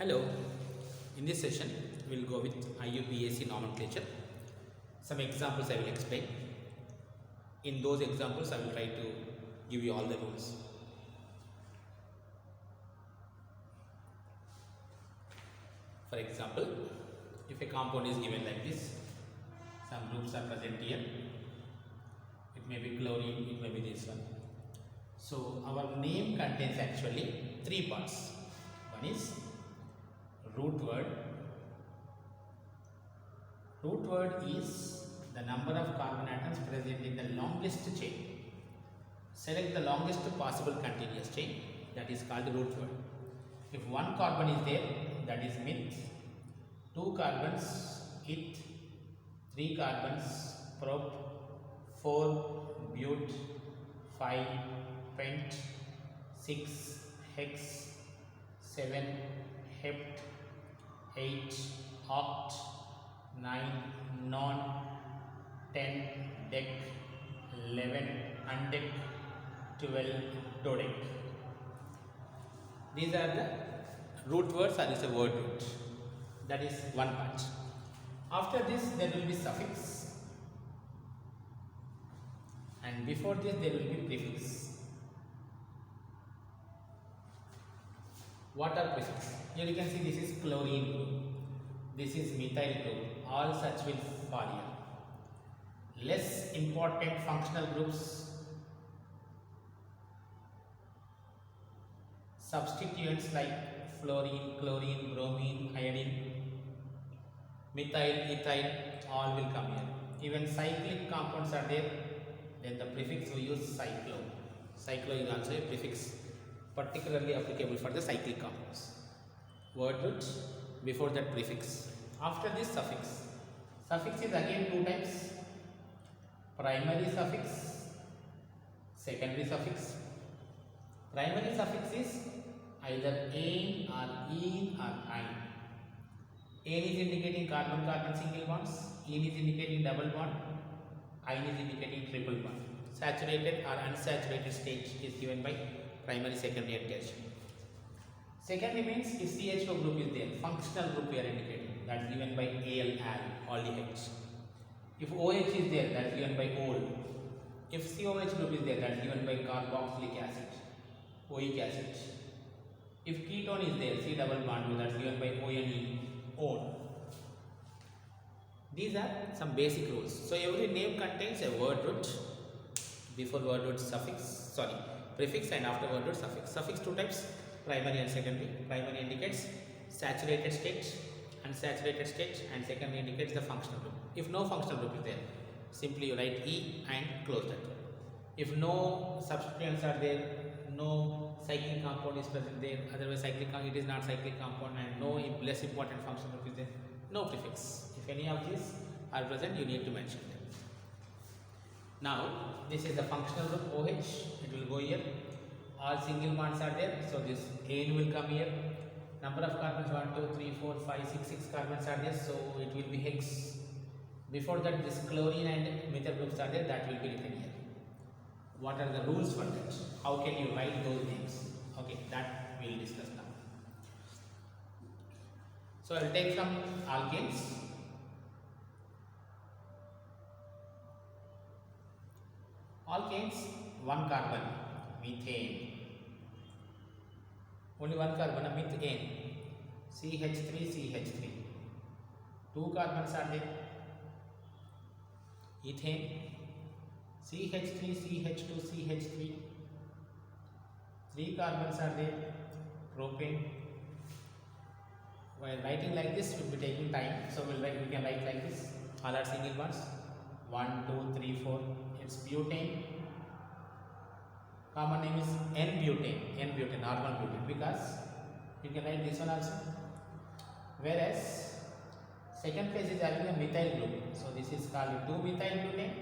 Hello, in this session we will go with IUPAC nomenclature. Some examples I will explain. In those examples I will try to give you all the rules. For example, if a compound is given like this, some groups are present here. It may be chlorine, it may be this one. So our name contains actually three parts. One is root word. Root word is the number of carbon atoms present in the longest chain. Select the longest possible continuous chain, that is called root word. If one carbon is there, that is meth, two carbons eth, three carbons prop, four but, five pent, six hex, seven hept, 8 oct, 9 non, 10 dec, 11 undec, 12 dodec. These are the root words, or is a word root. That is one part. After this there will be suffix, and before this there will be prefix. What are prefix? Here you can see this is chlorine group, this is methyl group, all such will fall here. Less important functional groups, substituents like fluorine, chlorine, bromine, iodine, methyl, ethyl, all will come here. Even cyclic compounds are there, then the prefix we use cyclo. Cyclo is also a prefix, particularly applicable for the cyclic compounds. Word root, before that prefix. After this suffix. Suffix is again two types. Primary suffix, secondary suffix. Primary suffix is either an or in or ein. An is indicating carbon-carbon single bonds, in is indicating double bond, ein is indicating triple bond. Saturated or unsaturated state is given by primary, secondary and tertiary. Secondary means if CHO group is there, functional group we are indicating, that is given by al, aldehydes. If OH is there, that is given by ol. If COH group is there, that is given by carboxylic acid, oic acid. If ketone is there, C double bond, that is given by ONE, on. These are some basic rules. So every name contains a word root, before word root suffix, prefix, and after word root suffix. Suffix two types, primary and secondary. Primary indicates saturated state, unsaturated state, and secondary indicates the functional group. If no functional group is there, simply you write E and close that. If no substituents are there, no cyclic compound is present there, otherwise it is not cyclic compound, and no less important functional group is there, no prefix. If any of these are present, you need to mention them. Now this is the functional group OH, it will go here. All single bonds are there, so this N will come here. Number of carbons 1, 2, 3, 4, 5, 6, 6 carbons are there, so it will be hex. Before that this chlorine and methyl groups are there, that will be written here. What are the rules for that? How can you write those names? Okay, that we will discuss now. So I will take some alkanes. Alkanes, one carbon, methane. Only one carbon, methane. CH3, two carbons are there. Ethane, CH3, CH2, CH3. Three carbons are there. Propane. While writing like this, we will be taking time. So we can write like this. All are single bonds. 1, 2, 3, 4. It's butane. Common name is N-butane, normal butane, because you can write this one also. Whereas second place is having a methyl group, so this is called 2-methyl butane.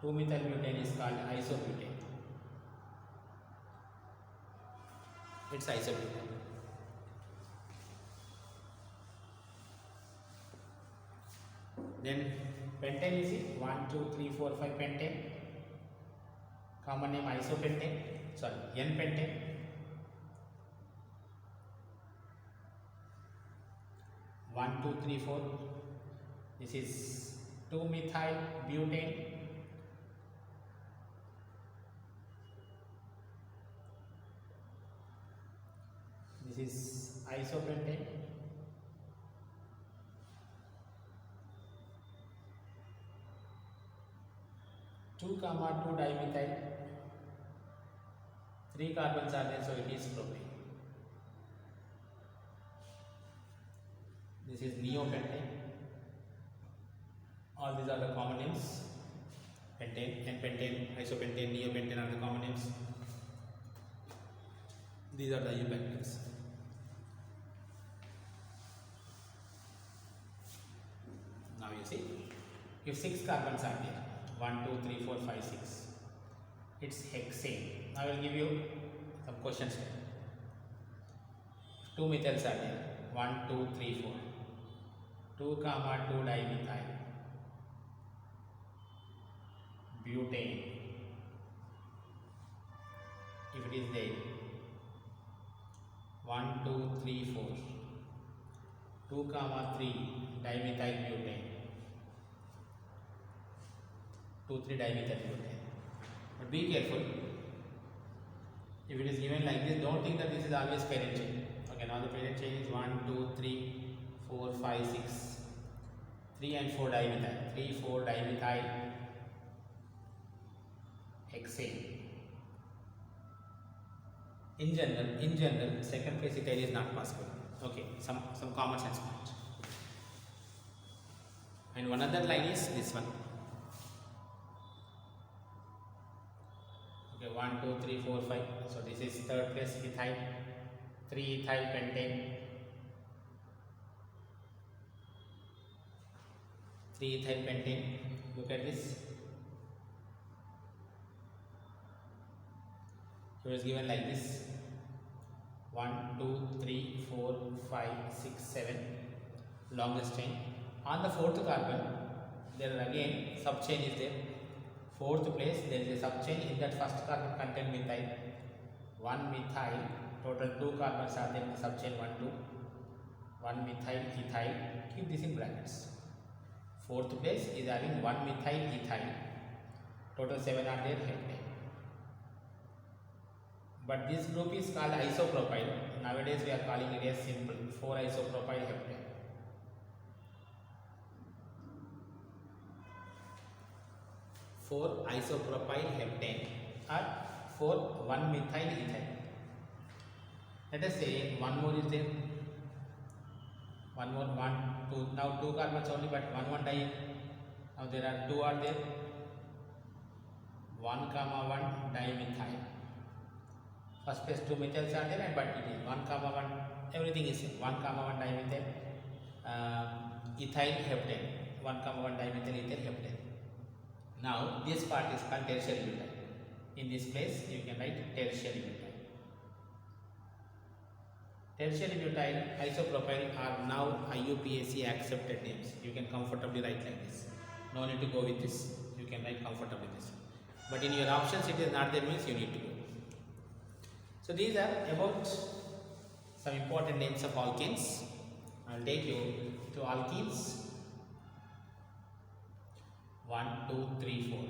2-methyl butane is called isobutane. It's isobutane. Then pentane is 1, 2, 3, 4, 5 pentane. Common name isopentane, N-pentane. 1 2 3 4. This is 2 methyl butane. This is isopentane. 2 comma 2 dimethyl. 3 carbons are there, so it is propane. This is neopentane. All these are the common names. Pentane, N-pentane, isopentane, neopentane are the common names. These are the IUPAC names. Now you see, if 6 carbons are there, 1, 2, 3, 4, 5, 6, it's hexane. I will give you some questions here. 2 methyls are there, 1, 2, 3, 4, 2 comma 2 dimethyl, butane. If it is there, 1, 2, 3, 4, 2 comma 3 dimethyl butane, 2, 3 dimethyl butane. But be careful. If it is given like this, don't think that this is always parent chain. Okay, now the parent chain is 1, 2, 3, 4, 5, 6, 3 and 4 dimethyl, 3, 4 dimethyl hexane. In general, second place ethyl is not possible. Okay, some common sense point. And one other line is this one. Okay, 1, 2, 3, 4, 5. So this is third place ethyl, 3 ethyl pentane, 3 ethyl pentane. Look at this. So it is given like this: 1, 2, 3, 4, 5, 6, 7. Longest chain. On the fourth carbon, there again subchain is there. Fourth place, there is a subchain. In that first carbon contain methyl. 1 methyl. Total 2 carbons are there in the subchain 1, 2. 1 methyl ethyl. Keep this in brackets. Fourth place is having 1 methyl ethyl. Total 7 are there. Heptane. But this group is called isopropyl. Nowadays we are calling it as simple 4-isopropyl heptane. For isopropyl heptane or for 1 methyl ethyl. Let us say one more is there. One more, 1, 2. Now 2 carbons only, but 1 diene. Now there are 2 are there. 1 comma 1 dimethyl. First place 2 methyls are there, but it is 1 comma 1. Everything is same. 1 comma 1 dimethyl ethyl heptane. 1 comma 1 dimethyl ethyl heptane. Now this part is called tertiary butyl. In this place you can write tertiary butyl. Tertiary butyl isopropyl are now IUPAC accepted names. You can comfortably write like this. No need to go with this. You can write comfortably this. But in your options it is not there, means you need to go. So these are about some important names of alkenes. I will take you to alkenes. 1, 2, 3, 4.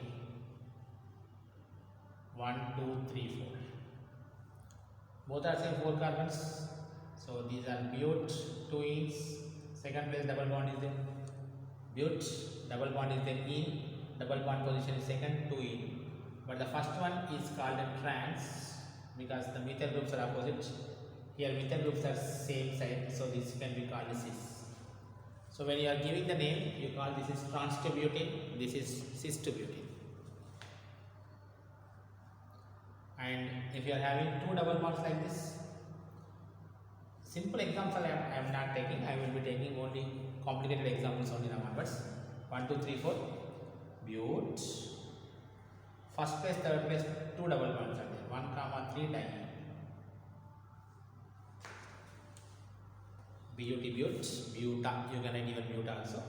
1, 2, 3, 4. Both are same 4 carbons. So these are but, 2 ins. Second place double bond is there. But, double bond is there in. Double bond position is second, 2 in. But the first one is called a trans because the methyl groups are opposite. Here methyl groups are same side, so this can be called cis. So when you are giving the name, you call this is trans to butane, this is cis to butane. And if you are having 2 double bonds like this, simple example I am not taking. I will be taking only complicated examples only now onwards. 1, 2, 3, 4. But first place, third place, 2 double bonds are there. 1 comma 3 diene. But, buta. You can write even buta also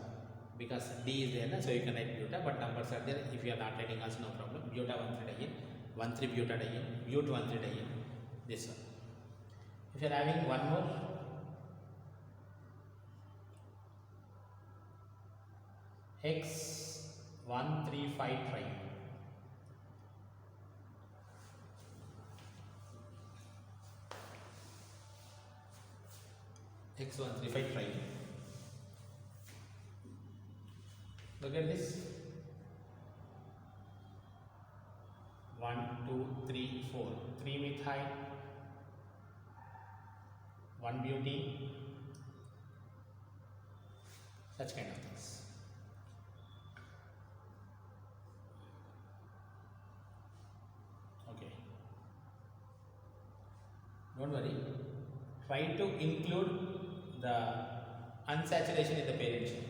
because D is there, so you can write buta. But numbers are there. If you are not writing, also no problem. Buta 1,3 diene, 1,3 buta diene, but 1,3 diene. This one. If you are having one more, X135 try. X135 try. Look at this. 1, 2, 3, 4. 3 methyl, 1 butene, such kind of things. Okay. Don't worry. Try to include the unsaturation in the parent chain.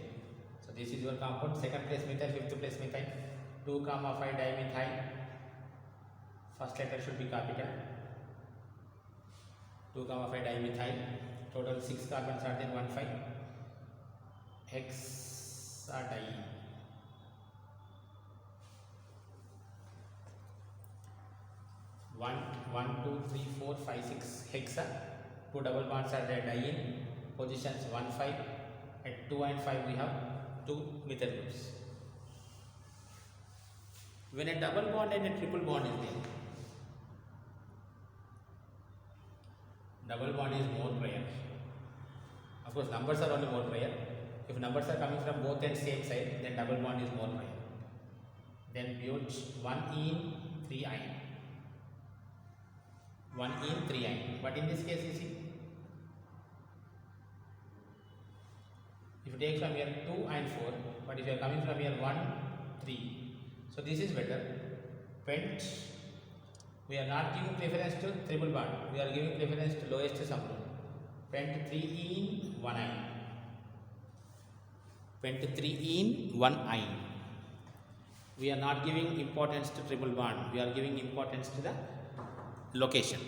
So this is your compound. Second place methyl, fifth place methyl, 2,5 dimethyl. First letter should be capital. 2,5 dimethyl. Total 6 carbons are there. 1, 5. Hexadiene. 1, 2, 3, 4, 5, 6 hexa. 2 double bonds are there. Diene. Positions 1, 5. At 2 and 5 we have 2 methyl groups. When a double bond and a triple bond is there, double bond is more rare. Of course, numbers are only more rare. If numbers are coming from both ends same side, then double bond is more rare. Then but 1 ene 3 ion. 1 ene 3 ion. But in this case, you see, if you take from here 2 and 4, but if you are coming from here 1, 3. So this is better. Pent, we are not giving preference to triple bond. We are giving preference to lowest subgroup. Pent 3 ene 1 ion. Pent 3 ene 1 ion. We are not giving importance to triple bond. We are giving importance to the location.